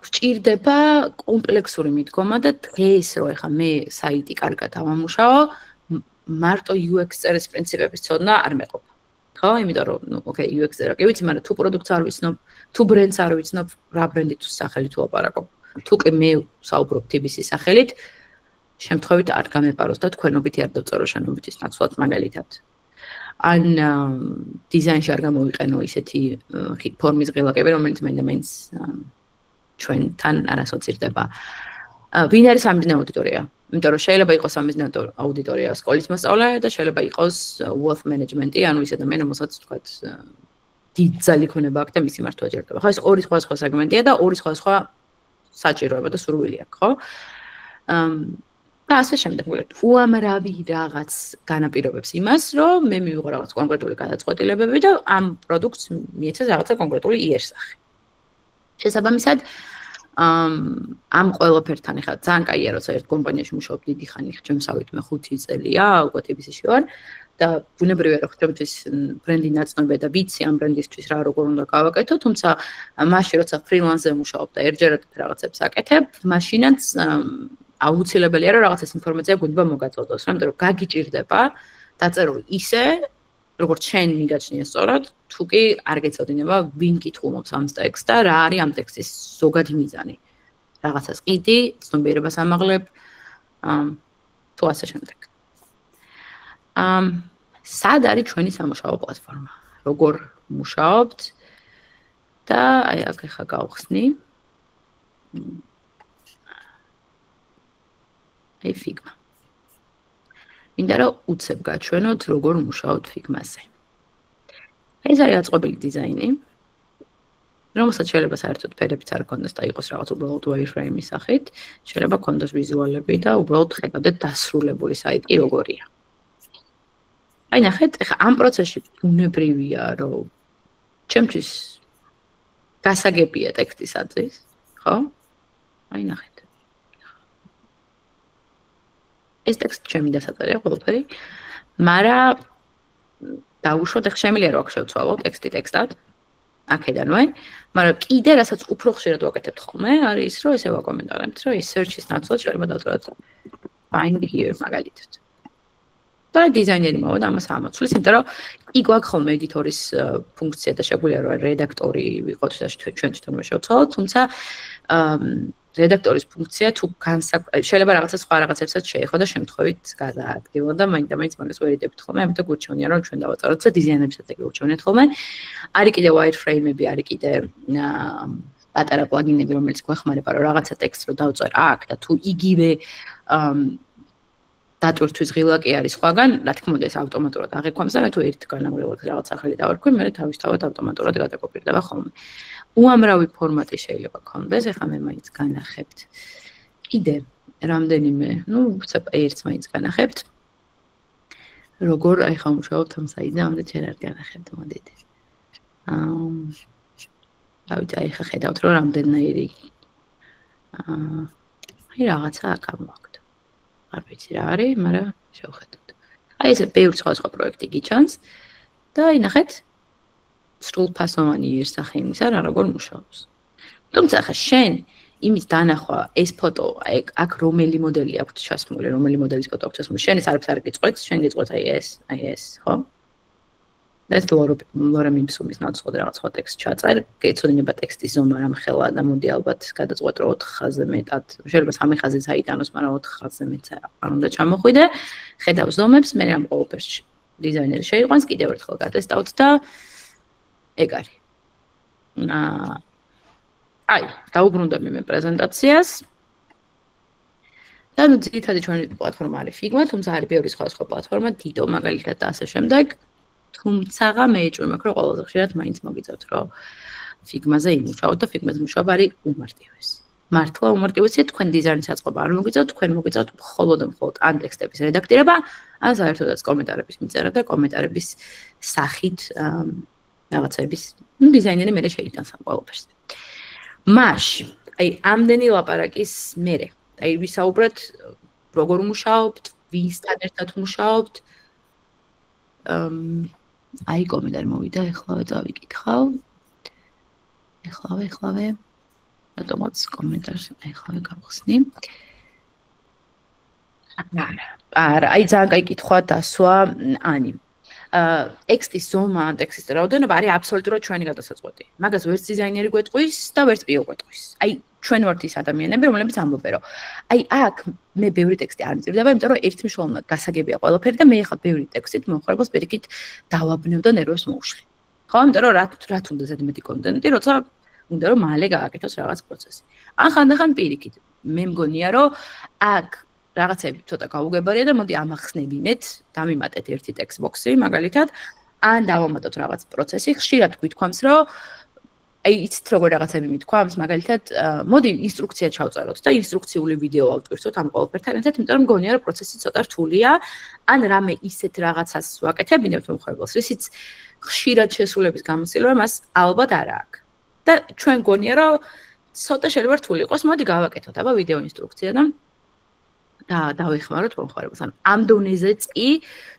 გვჭირდება კომპლექსური მიდგომა და დღეს რო ეხა მე საიტი კარგად ავამუშაო, მარტო UX წერის პრინციპების ცოდნა არ მეყოფა. ხო, იმიტომ რომ ოკეი, UX წერა კი ვიცი, მაგრამ თუ პროდუქტს არ ვიცნობ, თუ ბრენდს არ ვიცნობ, რა ბრენდით სახელით ვაპარაკობ. თუ კი მე საუბრობ TBC-ის სახელით, შემთხვევით არ გამეპაროს და თქვენობითი არ დავწერო შენობითის ნაცვლად მაგალითად. ან დიზაინში არ გამოვიყენო ისეთი ფორმის ღილაკები, რომელიც მაინც ჩვენთან არ ასოცირდება. ვინ არის სამიზნე აუდიტორია? იმიტომ რომ შეიძლება იყოს სამიზნე აუდიტორია სკოლის მოსწავლე და შეიძლება იყოს wealth management-ი, ანუ ის ადამიანი, რომელსაც თქვათ დიდ ძალი ქონება აქვს და მისი მართვა ჯერდება. ხო, ეს ორი სხვა სეგმენტია და ორი სხვა საჭიროება და სურვილი აქვს, ხო? და ასე შემდეგ. უამრავი რაღაც განაპირობებს იმას, რომ მე მივიღო რაღაც კონკრეტული გადაწყვეტილებები და ამ პროდუქტს მიეცეს რაღაცა კონკრეტული იერსახე. შესაბამისად, ამ ყველაფერთან ეხლა ძალიან კაია, როცა ერთ კომპანიაში მუშაობ დიდი ხანი, ჩემსავით მე 5 წელია, უკვე TBC-ში ვარ და ბუნებრივია, რომ ხშირად ბრენდი ნაცნობია და ვიცი ამ ბრენდისთვის რა როგორ უნდა გავაკეთო, თუმცა მაშინ როცა ფრილანსზე მუშაობ და ერთჯერად რაღაცებს აკეთებ, მაშინაც აუცილებელია რომ რაღაც ეს ინფორმაცია გვინდა მოგაწოდოს, იმიტომ რომ გაგიჭირდება დაწერილი ისე, როგორც შენ მიგაჩნია სწორად, თუ კი არ გეცოდინება ვინ კითხულობს ამ ტექსტს და რა არის ამ ტექსტის ზოგადი მიზანი. რაღაცას ყიდი, ცნობიერებას ამაღლებ, თუ ასე შემდეგ. სად არის ჩვენი სამუშაო პლატფორმა? როგორ მუშაობთ და აი აქ ახლა გავხსნი. აი Figma. მინდა რომ უცებ გაჩვენოთ როგორ მუშაობთ Figma-ზე. ეს არის აწყობილი დიზაინი, რომელსაც შეიძლება საერთოდ ფერებიც არ ქონდეს და იყოს რაღაც უბრალოდ wireframe-ის სახით, შეიძლება ქონდეს ვიზუალები და უბრალოდ ხედავდეთ დასრულებული საიტი როგორია. აი ნახეთ, ეხლა ამ პროცესში ბუნებრივია, რომ ჩემთვის გასაგებია ტექსტის აწვის, ხო? აი ნახეთ. ეს ტექსტი ჩემი დასაწერია ყველაფერი. მაგრამ დაუშვოთ, ახლა შემიძლია რომ აქ შევცვალო ტექსტად. აქედანვე, მაგრამ კიდე რასაც უფრო ხშირად ვაკეთებთ ხოლმე, არის ის, რომ ესე ვაკომენტარებთ, რომ ის search-ის ნაცვლად შეიძლება დავწეროთ find here მაგალითად. და დიზაინერი მოვა ამას ამოცვლის, იმიტომ რომ კი გვაქვს ხოლმე ედიტორის ფუნქცია და შეგვიძლია რომ რედაქტორი ვიყოთ და ჩვენ თვითონვე შევცვალოთ, თუმცა რედაქტორის ფუნქცია თუ შეიძლება რაღაცა სხვა რაღაცებსაც შეეხო და შემთხვევით გადაადგილო და მაინც მაგას ვერიდებით ხოლმე, ამიტომ გურჩევნია რომ ჩვენ დავაწეროთ და დიზაინერებსაც ეგ გურჩევნიათ ხოლმე. არის კიდე wireframe-ები, არის კიდე პატარა პლაგინები, რომელიც გვეხმარება რომ რაღაცა ტექსტს რო დავწერ აქ და თუ იგივე დატვირთვის ღილაკი არის სხვაგან, რა თქმა უნდა ეს ავტომატურად აღიქვამს და თუ ერთგან ამღილოთ რაღაც ახალი დავარქვი, მე თავისთავად ავტომატურად გადაკოპირდება ხოლმე. უამრავი ფორმატი შეიძლება გქონდეს, ეხლა მე მაინც განახებთ. კიდე რამდენიმე, ერთს მაინც განახებთ. როგორ აი ხა მუშაობთ ამ საიტზე, ამდენ ჯერ არ განახებთ, მოდით. დავით აი ხა ხედავთ რომ რამდენიერი აი რაღაცა აქ ამოაქვთ. არ ვიცი რა არის, მაგრამ შევხედოთ. აი ესე ბევრი სხვა პროექტი გიჩანს და აი ნახეთ სრულფასოვანი იერსახე იმისა, რა როგორ მუშაობს. თუმცა ხა შენ იმის დანახვა ეს ფოტო, აქ რომელი მოდელი აქვს ჩასმული, რომელი მოდელის ფოტო აქვს ჩასმული, შენ ეს არაფერს არ გიწყვეტს, შენ გიწყვეტს აი ეს, ხო? და ეს ლორემ იმსუმის ნაცვლად რაღაც სხვა ტექსტ ჩაწერ, გეცოდინება ტექსტის ზომა რამ ხელა და მოდი ალბათ გადაწყვეტ რომ 4 ხაზზე მეტად, შეიძლება 3 ხაზიც აიტანოს, მაგრამ 4 ხაზზე მეტს არ უნდა ჩამოხვიდე. ხედავ ზომებს, მე რამ ყოველფერს დიზაინერი შეიყვანს, კიდევ ერთხელ გადასტავთ და ეგ არის. აი, დაუბრუნდები მე პრეზენტაციას. და ნუ ძირითადი ჩვენი პლატფორმა არის Figma, თუმცა არის ბევრი სხვა პლატფორმა, Dito მაგალითად და ასე შემდეგ. თუმცა მე ეჭვი მაქვს რომ ყველაზე ხშირად მაინც მოგიწევთ რომ Figma-ზე იმუშაოთ და Figma-ზე მუშაობა არის უმარტივესი. მართლა უმარტივესია თქვენ დიზაინის აწყობა არ მოგიწევთ, თქვენ მოგიწევთ მხოლოდ ან ტექსტების რედაქტირება, ან საერთოდაც კომენტარების მიწერა და კომენტარების სახით რაღაცების დიზაინერი მე შეიტანს ამ ყველაფერს. მაშინ, აი ამდენი ლაპარაკის მერე, აი ვისაუბრეთ როგორ მუშაობთ, ვისთან ერთად მუშაობთ. აი კომენტარი მოვიდა, ეხლავე წავიკითხავ. ეხლავე. რატომაც კომენტარს ეხლავე გავხსნი. არა, აი ძალიან კაი კითხვა დასვა ანი. ტექსტის ზომა ან ტექსტის რაოდენობა არის აბსოლუტურად ჩვენი გადასაწყვეტი. მაგას ვერც დიზაინერი გვეტყვის და ვერც პიო გვეტყვის. აი ჩვენ ვართ ის ადამიანები, რომლებიც ამბობენ რომ აი აქ მე ბევრი ტექსტი არ მწირდება, იმიტომ რომ ერთმნიშვნელოვნად გასაგებია ყველაფერი და მე ახლა ბევრი ტექსტით მომხმარებელს პირიქით დავაბნევ და ნერვებს მოვშლი. ხო, იმიტომ რომ რა თუნდა ზედმეტი კონტენტი, როცა უნდა რომ მალე გააკეთოს რაღაც პროცესი. ან ხანდახან პირიქით. მე მგონია რომ აქ რაღაცები ცოტა გაუგებარია და მოდი ამახსნებინეთ, დამიმატეთ ერთი ტექსტ ბოქსი მაგალითად, ან დავამატოთ რაღაც პროცესი, ხშირად გვითქვამს რომ აი იცით როგორ რაღაცები მithქვამს, მაგალითად, მოდი ინსტრუქცია ჩავწეროთ და ინსტრუქციული ვიდეო ავტვირთოთ ამ ყველაფერთან ერთად, იმიტომ რომ მგონია რომ პროცესი ცოტა რთულია, ან რამე ისეთ რაღაცას ვაკეთებინებთ მომხმარებელს, რისიც ხშირად შესრულების გამოცდილება მას ალბათ არ აქვს. და ჩვენ მგონია რომ ცოტა შეიძლება რთული იყოს, მოდი გავაკეთოთ აბა ვიდეო ინსტრუქცია და დავეხმაროთ მომხმარებელს. ანუ ამ დონეზეც კი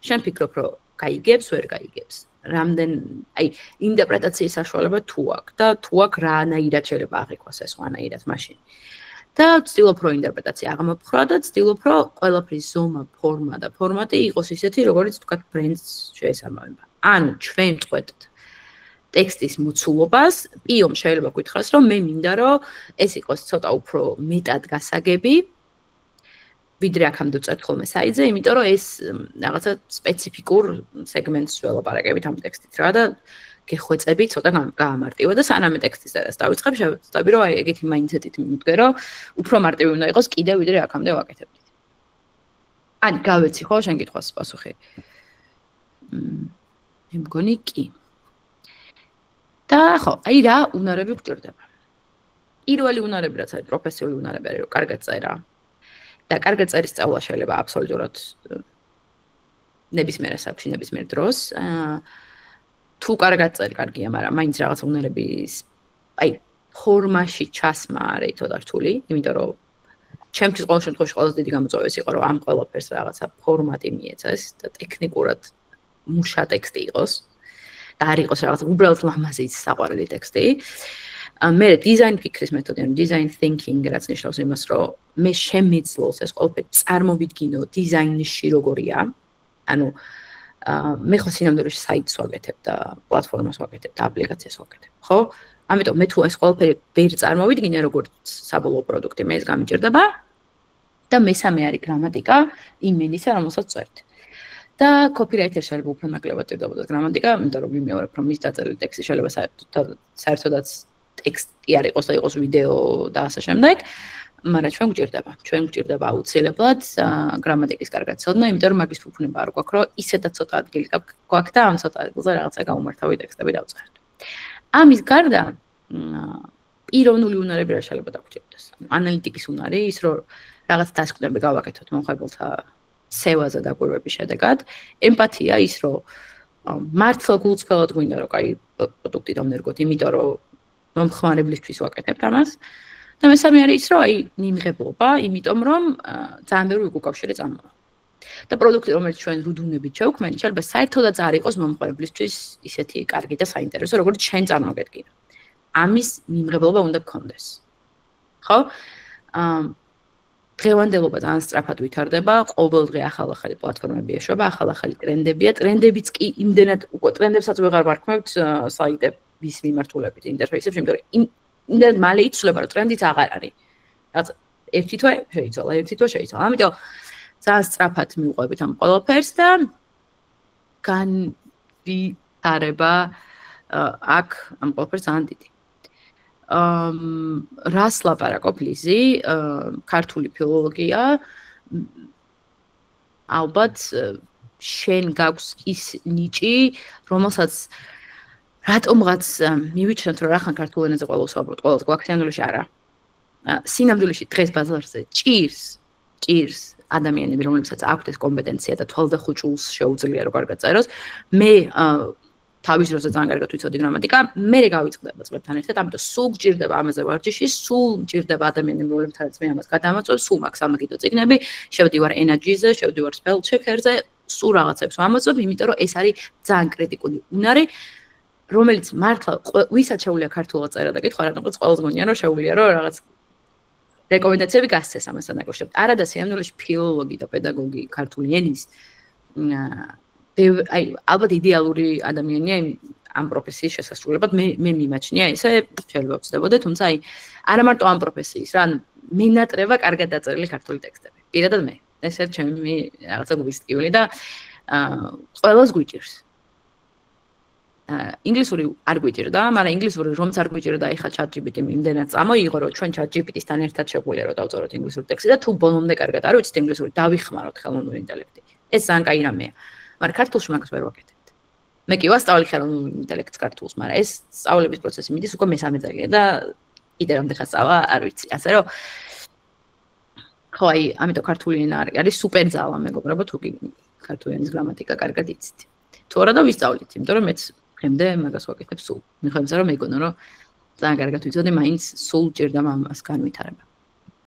შენ ფიქრობ რომ გაიგებს, ვერ გაიგებს. რამდენ აი ინტერპრეტაციის საშუალება თუ აქვს და თუ აქვს რანაირად შეიძლება აღიქვას ეს ვანაირად მაშინ. და ვცდილობ რომ ინტერპრეტაცია აღმოფხვრა და ვცდილობ რომ ყველაფრის ზომა, ფორმა და ფორმატი იყოს ისეთი, როგორც თქვა ბრენდს შეესაბამება. ანუ ჩვენ წყვეტთ ტექსტის მოცულობას, პიომ შეიძლება გითხრას რომ მე მინდა რომ ეს იყოს ცოტა უფრო მეტად გასაგები. ვიდრე აქამდე ვწერთ ხოლმე საიტზე, იმიტომ რომ ეს რაღაცა სპეციფიკურ სეგმენტს ველაპარაკებით ამ ტექსტით რა და გეხვეწები ცოტა გაამარტივა და სანამ ტექსტის წერას დავიწყებ, შევწდები რომ აი ეგეთი მაინდსეტით მივდგე რომ უფრო მარტივი უნდა იყოს კიდე ვიდრე აქამდე ვაკეთებდით. ან გავეცი ხო შენ კითხვას პასუხი. მე მგონი კი. და ხო, აი რა უნარები გვჭირდება. პირველი უნარები რაც არის პროფესიული უნარები არის რომ კარგად წერა. და კარგად წერის სწავლა შეიძლება აბსოლუტურად ნებისმიერ ასაკში, ნებისმიერ დროს. თუ კარგად წერი, კარგია, მაგრამ მაინც რაღაც უნარების, აი, ფორმაში ჩასმა არის ცოტა რთული, იმიტომ რომ ჩემთვის ყოველ შემთხვევაში ყველაზე დიდი გამოწვევა ის იყო, რომ ამ ყველაფერს რაღაცა ფორმატი მიეცეს და ტექნიკურად მუშა ტექსტი იყოს და არ იყოს რაღაცა უბრალოდ ლამაზი საყვარელი ტექსტი. მე დიზაინ ფიქრის მეთოდი, ანუ დიზაინ თინკინგ რაც ნიშნავს იმას, რომ მე შემეძლოს ეს ყველაფერი წარმოვიდგინო დიზაინში როგორია. ანუ მე ხო სინამდვილეში საიტს ვაკეთებ და პლატფორმას ვაკეთებ და აპლიკაციას ვაკეთებ, ხო? ამიტომ მე თუ ეს ყველაფერი ვერ წარმოვიდგინე როგორც საბოლოო პროდუქტი, მე ეს გამიჭირდება და მესამე არის გრამატიკა იმ ენისა, რომელსაც წერთ. და copywriter-ს შეიძლება უფრო ნაკლებად წერდებოდა გრამატიკა, იმიტომ რომ ვიმეორებ, რომ მის დაწერილი ტექსტი შეიძლება საერთოდაც ტექსტი არ იყოს და იყოს ვიდეო და ასე შემდეგ, მაგრამ ჩვენ გვჭირდება აუცილებლად გრამატიკის კარგად ცოდნა, იმიტომ რომ მაგის ფუფუნება არ გვაქვს, რომ ისედაც ცოტა ადგილი გვაქვს და ამ ცოტა ადგილზე რაღაცა გაუმართავი ტექსტები დავწერთ. ამის გარდა პიროვნული უნარები რა შეიძლება დაგვჭირდეს. ანალიტიკის უნარი, ის რომ რაღაც დასკვნები გავაკეთოთ მომხმარებელთა სევაზე დაკვირვების შედეგად, ემპათია ის რომ მართლა გულწრფელად გვინდა რომ კაი პროდუქტი დავნერგოთ, იმიტომ რომ მომხმარებლისთვის ვაკეთებთ ამას. და მესამე არის ის რომ მიმღებლობა, იმიტომ რომ ძალიან ბევრი უკავშირი წამოვა. და პროდუქტი რომელიც ჩვენ რუდუნებით შევქმნით, შეიძლება საერთოდაც არ იყოს მომხმარებლისთვის ისეთი კარგი და საინტერესო, როგორც ჩვენ წარმოგედგინო. ამის მიმღებლობა უნდა გქონდეს. ხო? დღევანდელობა ძალიან სწრაფად ვითარდება, ყოველდღე ახალ-ახალი პლატფორმები ეშვება, ახალ-ახალი ტრენდებია. ტრენდებიც კი იმდენად უკვე ტრენდებსაც ვეღარ ვარქმევთ საიტების მიმართულებით ინტერფეისებში, იმიტომ რომ იმდენად მალე იცვლება, რომ ტრენდიც აღარ არის. რაღაც ერთი თვე შეიცვალა. ამიტომ ძალიან სწრაფად მივყვებით ამ ყველაფერს და განვითარება აქ ამ ყველაფერს ძალიან დიდი. რას ლაპარაკობ ლიზი, ქართული ფილოლოგია, ალბათ შენ გაქვს ის ნიჭი, რომელსაც რატომღაც მივიჩნევთ, რომ რახან ქართულ ენაზე ყველა უსაუბროთ, ყველას გვაქვს, სინამდვილეში არა. სინამდვილეში დღეს ბაზარზე ჭირს ადამიანები, რომლებსაც აქვთ ეს კომპეტენცია და თვალდახუჭულს შეუძლია რომ კარგად წეროს. მე თავის დროზე ძალიან კარგად ვიცოდი გრამატიკა, მე გავიწყდება წლებთან ერთად, ამიტომ სულ გჭირდება ამაზე ვარჯიში, სულ მჭირდება ადამიანები, რომლებთანაც მე ამას გადამაწვევ, სულ მაქვს სამაგიდო წიგნები, შევდივარ ენერჯიზე, შევდივარ spell checker-ზე, სულ რაღაცებს ვამოწმებ, იმიტომ რომ ეს არის ძალიან კრიტიკული უნარი, რომელიც მართლა ვისაც შეუძლია ქართულად წერა და კითხვა, რატომღაც ყველას გონია რომ შეუძლია რომ რაღაც რეკომენდაციები გასცეს ამასთან დაკავშირებით. არა და სინამდვილეში ფილოლოგი და პედაგოგი ქართული ენის ალბათ იდეალური ადამიანია ამ პროფესიის შესასრულებლად მე მიმაჩნია ესე შეიძლება ვწდებოდე, თუმცა არა მარტო ამ პროფესიის, რა მინატრება კარგად დაწერილი ქართული ტექსტები. პირადად მე. ეს ერთ ჩემი რაღაცა გულისტკივილი და ყველას გვიჭირს. ინგლისური არ გვიჭირდა, მაგრამ ინგლისური რომც არ გვიჭირდა, ეხლა ChatGPT იმდენად წამოიღო, რომ ჩვენ ChatGPT-თან ერთად შეგვიძლია რომ დავწეროთ ინგლისური ტექსტი და თუ ბოლომდე კარგად არ ვიცით ინგლისური, დავიხმაროთ ხელოვნური ინტელექტი. ეს ძალიან კაი რამეა. მაგრამ ქართულში მაგას ვერ ვაკეთებთ. მე კი ვასწავლი ხელოვნურ ინტელექტს ქართულს, მაგრამ ეს სწავლების პროცესი მიდის უკვე მესამე წელია და კიდე რამდენ ხანსაა არ ვიცი. ასე რომ ხო, ამიტომ ქართული ენა არის სუპერ ძალა, მეგობრებო, თუ კი ქართული ენის გრამატიკა კარგად იცით. თუ არა და ვისწავლით, იმიტომ რომ მეც ხემდე მაგას ვაკეთებ სულ. მიხედავთ რომ მეგონა რომ ძალიან კარგად ვიცოდი, მაინც სულ ჭირდა ამას განვითარება.